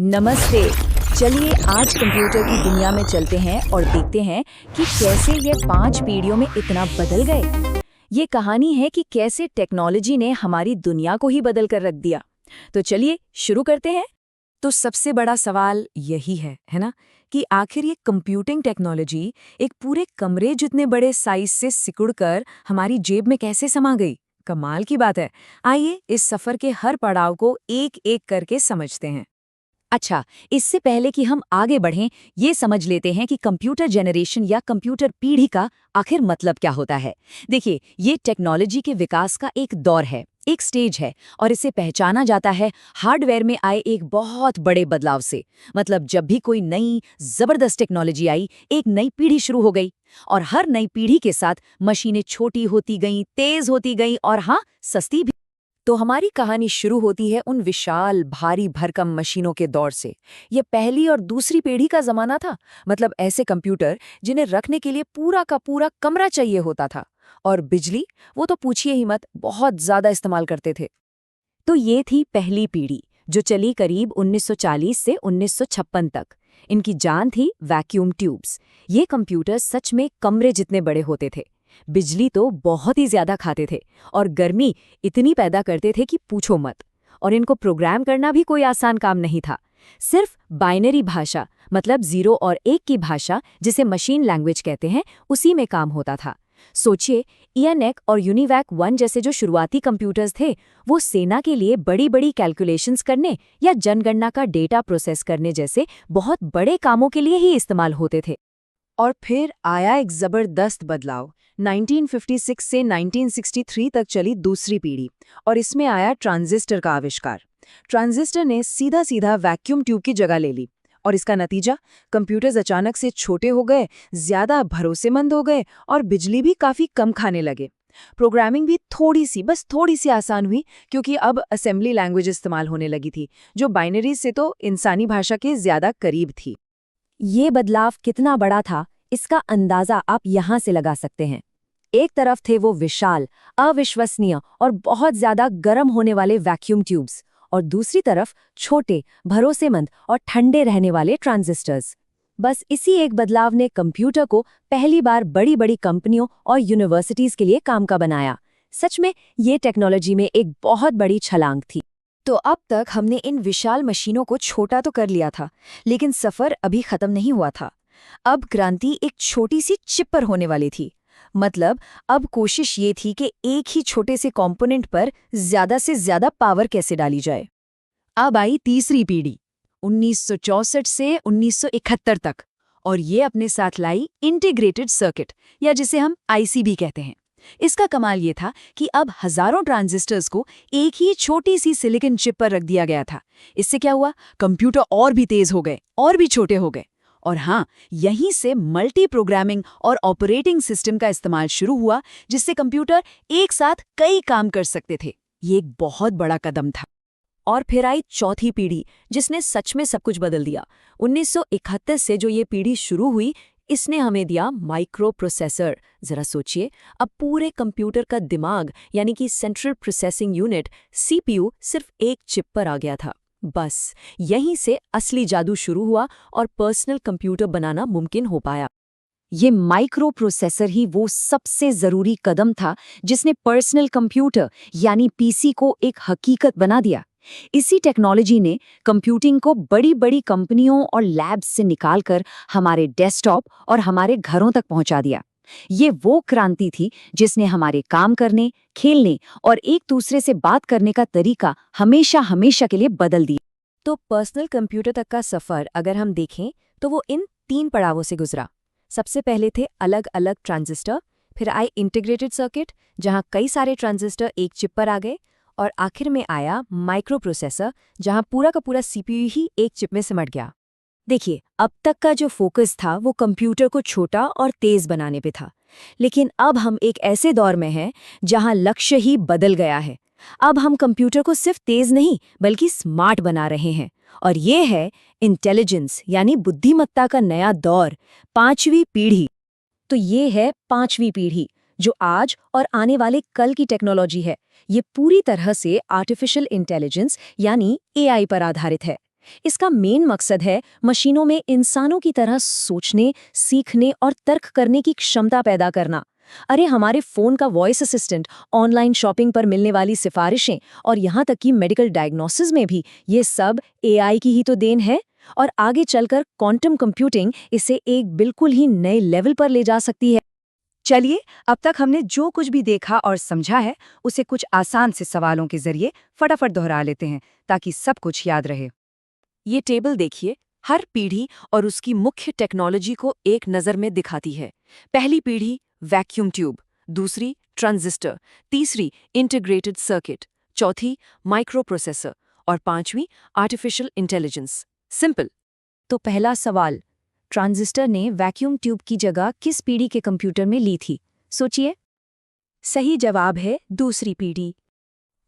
नमस्ते। चलिए आज कंप्यूटर की दुनिया में चलते हैं और देखते हैं कि कैसे ये 5 पीढ़ियों में इतना बदल गए। ये कहानी है कि कैसे टेक्नोलॉजी ने हमारी दुनिया को ही बदल कर रख दिया। तो चलिए शुरू करते हैं। तो सबसे बड़ा सवाल यही है ना, कि आखिर ये कंप्यूटिंग टेक्नोलॉजी एक पूरे कमरे जितने बड़े साइज से सिकुड़कर हमारी जेब में कैसे समा गई। कमाल की बात है। आइए इस सफर के हर पड़ाव को एक एक करके समझते हैं। अच्छा, इससे पहले कि हम आगे बढ़ें, ये समझ लेते हैं कि कंप्यूटर जनरेशन या कंप्यूटर पीढ़ी का आखिर मतलब क्या होता है। देखिए, ये टेक्नोलॉजी के विकास का एक दौर है, एक स्टेज है, और इसे पहचाना जाता है हार्डवेयर में आए एक बहुत बड़े बदलाव से। मतलब जब भी कोई नई जबरदस्त टेक्नोलॉजी आई, एक नई पीढ़ी शुरू हो गई, और हर नई पीढ़ी के साथ मशीनें छोटी होती गईं, तेज होती गईं और हाँ, सस्ती भी। तो हमारी कहानी शुरू होती है उन विशाल भारी भरकम मशीनों के दौर से। ये पहली और दूसरी पीढ़ी का जमाना था। मतलब ऐसे कंप्यूटर जिन्हें रखने के लिए पूरा का पूरा कमरा चाहिए होता था। और बिजली, वो तो पूछिए ही मत, बहुत ज्यादा इस्तेमाल करते थे। तो ये थी पहली पीढ़ी, जो चली करीब 1940 से 1956 तक। इनकी जान थी वैक्यूम ट्यूब्स। ये कंप्यूटर सच में कमरे जितने बड़े होते थे। बिजली तो बहुत ही ज्यादा खाते थे और गर्मी इतनी पैदा करते थे कि पूछो मत। और इनको प्रोग्राम करना भी कोई आसान काम नहीं था। सिर्फ बाइनरी भाषा, मतलब 0 और 1 की भाषा, जिसे मशीन लैंग्वेज कहते हैं, उसी में काम होता था। सोचिए, ENIAC और UNIVAC 1 जैसे जो शुरुआती कंप्यूटर्स थे, वो सेना के लिए बड़ी बड़ी कैलकुलेशंस करने या जनगणना का डेटा प्रोसेस करने जैसे बहुत बड़े कामों के लिए ही इस्तेमाल होते थे। और फिर आया एक जबरदस्त बदलाव। 1956 से 1963 तक चली दूसरी पीढ़ी, और इसमें आया ट्रांजिस्टर का आविष्कार। ट्रांजिस्टर ने सीधा सीधा वैक्यूम ट्यूब की जगह ले ली, और इसका नतीजा, कंप्यूटर्स अचानक से छोटे हो गए, ज्यादा भरोसेमंद हो गए और बिजली भी काफी कम खाने लगे। प्रोग्रामिंग भी बस थोड़ी सी आसान हुई, क्योंकि अब असेंबली लैंग्वेज इस्तेमाल होने लगी थी, जो बाइनरी से तो इंसानी भाषा के ज्यादा करीब थी। ये बदलाव कितना बड़ा था, इसका अंदाजा आप यहाँ से लगा सकते हैं। एक तरफ थे वो विशाल, अविश्वसनीय और बहुत ज्यादा गर्म होने वाले वैक्यूम ट्यूब्स, और दूसरी तरफ छोटे, भरोसेमंद और ठंडे रहने वाले ट्रांजिस्टर्स। बस इसी एक बदलाव ने कंप्यूटर को पहली बार बड़ी बड़ी कंपनियों और यूनिवर्सिटीज के लिए काम का बनाया। सच में ये टेक्नोलॉजी में एक बहुत बड़ी छलांग थी। तो अब तक हमने इन विशाल मशीनों को छोटा तो कर लिया था, लेकिन सफर अभी खत्म नहीं हुआ था। अब क्रांति एक छोटी सी चिप पर होने वाली थथी। मतलब अब कोशिश ये थी कि एक ही छोटे से कंपोनेंट पर ज्यादा से ज्यादा पावर कैसे डाली जाए। अब आई तीसरी पीढ़ी, 1964 से 1971 तक, और ये अपने साथ लाई इंटीग्रेटेड सर्किट, या जिसे हम IC भी कहते हैं। इसका कमाल ये था कि अब हजारों ट्रांजिस्टर्स को एक ही छोटी सी सिलिकॉन चिप पर रख दिया गया था। इससे क्या हुआ, कंप्यूटर और भी तेज हो गए और भी छोटे हो गए। और हाँ, यहीं से मल्टी प्रोग्रामिंग और ऑपरेटिंग सिस्टम का इस्तेमाल शुरू हुआ, जिससे कंप्यूटर एक साथ कई काम कर सकते थे। ये एक बहुत बड़ा कदम था। और फिर आई चौथी पीढ़ी, जिसने सच में सब कुछ बदल दिया। 1971 से जो ये पीढ़ी शुरू हुई, इसने हमें दिया माइक्रो प्रोसेसर। जरा सोचिए, अब पूरे कंप्यूटर का दिमाग, यानी कि सेंट्रल प्रोसेसिंग यूनिट, CPU, सिर्फ एक चिप पर आ गया था। बस यहीं से असली जादू शुरू हुआ और पर्सनल कंप्यूटर बनाना मुमकिन हो पाया। ये माइक्रो प्रोसेसर ही वो सबसे जरूरी कदम था जिसने पर्सनल कंप्यूटर यानी PC को एक हकीकत बना दिया। इसी टेक्नोलॉजी ने कंप्यूटिंग को बड़ी बड़ी कंपनियों और लैब्स से निकालकर हमारे डेस्कटॉप और हमारे घरों तक पहुंचा दिया। ये वो क्रांति थी जिसने हमारे काम करने, खेलने और एक दूसरे से बात करने का तरीका हमेशा हमेशा के लिए बदल दिया। तो पर्सनल कंप्यूटर तक का सफर अगर हम देखें, तो वो इन 3 पड़ावों से गुजरा। सबसे पहले थे अलग अलग ट्रांजिस्टर, फिर आए इंटीग्रेटेड सर्किट, जहां कई सारे ट्रांजिस्टर एक चिप पर आ गए, और आखिर में आया माइक्रो प्रोसेसर, जहां पूरा का पूरा CPU ही एक चिप में सिमट गया। देखिए, अब तक का जो फोकस था वो कंप्यूटर को छोटा और तेज बनाने पे था, लेकिन अब हम एक ऐसे दौर में हैं जहां लक्ष्य ही बदल गया है। अब हम कंप्यूटर को सिर्फ तेज नहीं बल्कि स्मार्ट बना रहे हैं, और ये है इंटेलिजेंस यानी बुद्धिमत्ता का नया दौर, 5वीं पीढ़ी। तो ये है 5वीं पीढ़ी, जो आज और आने वाले कल की टेक्नोलॉजी है। ये पूरी तरह से आर्टिफिशियल इंटेलिजेंस यानी AI पर आधारित है। इसका मेन मकसद है मशीनों में इंसानों की तरह सोचने, सीखने और तर्क करने की क्षमता पैदा करना। अरे हमारे फोन का वॉइस असिस्टेंट, ऑनलाइन शॉपिंग पर मिलने वाली सिफारिशें और यहाँ तक कि मेडिकल डायग्नोसिस में भी ये सब एआई की ही तो देन है। और आगे चलकर क्वांटम कंप्यूटिंग इसे एक बिल्कुल ही नए लेवल पर ले जा सकती है। चलिए, अब तक हमने जो कुछ भी देखा और समझा है उसे कुछ आसान से सवालों के जरिए फटाफट दोहरा लेते हैं ताकि सब कुछ याद रहे। ये टेबल देखिए, हर पीढ़ी और उसकी मुख्य टेक्नोलॉजी को एक नज़र में दिखाती है। पहली पीढ़ी वैक्यूम ट्यूब, दूसरी ट्रांजिस्टर, तीसरी इंटीग्रेटेड सर्किट, चौथी माइक्रोप्रोसेसर और पांचवी आर्टिफिशियल इंटेलिजेंस। सिंपल। तो पहला सवाल, ट्रांजिस्टर ने वैक्यूम ट्यूब की जगह किस पीढ़ी के कंप्यूटर में ली थी? सोचिए। सही जवाब है दूसरी पीढ़ी।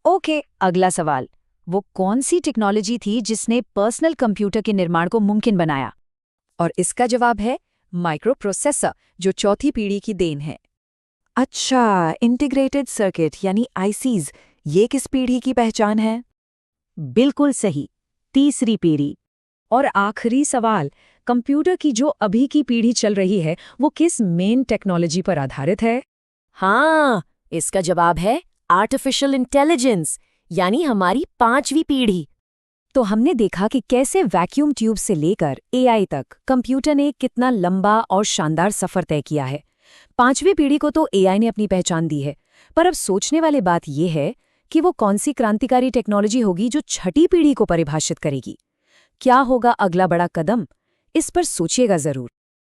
ओके, अगला सवाल, वो कौन सी टेक्नोलॉजी थी जिसने पर्सनल कंप्यूटर के निर्माण को मुमकिन बनाया? और इसका जवाब है माइक्रोप्रोसेसर, जो चौथी पीढ़ी की देन है। अच्छा, इंटीग्रेटेड सर्किट यानी आईसीज, ये किस पीढ़ी की पहचान है? बिल्कुल सही, तीसरी पीढ़ी। और आखिरी सवाल, कंप्यूटर की जो अभी की पीढ़ी चल रही है वो किस मेन टेक्नोलॉजी पर आधारित है? हाँ, इसका जवाब है आर्टिफिशियल इंटेलिजेंस, यानी हमारी पांचवी पीढ़ी। तो हमने देखा कि कैसे वैक्यूम ट्यूब से लेकर एआई तक कंप्यूटर ने कितना लंबा और शानदार सफर तय किया है। पांचवी पीढ़ी को तो एआई ने अपनी पहचान दी है, पर अब सोचने वाली बात यह है कि वो कौन सी क्रांतिकारी टेक्नोलॉजी होगी जो छठी पीढ़ी को परिभाषित करेगी। क्या होगा अगला बड़ा कदम? इस पर सोचिएगा जरूर।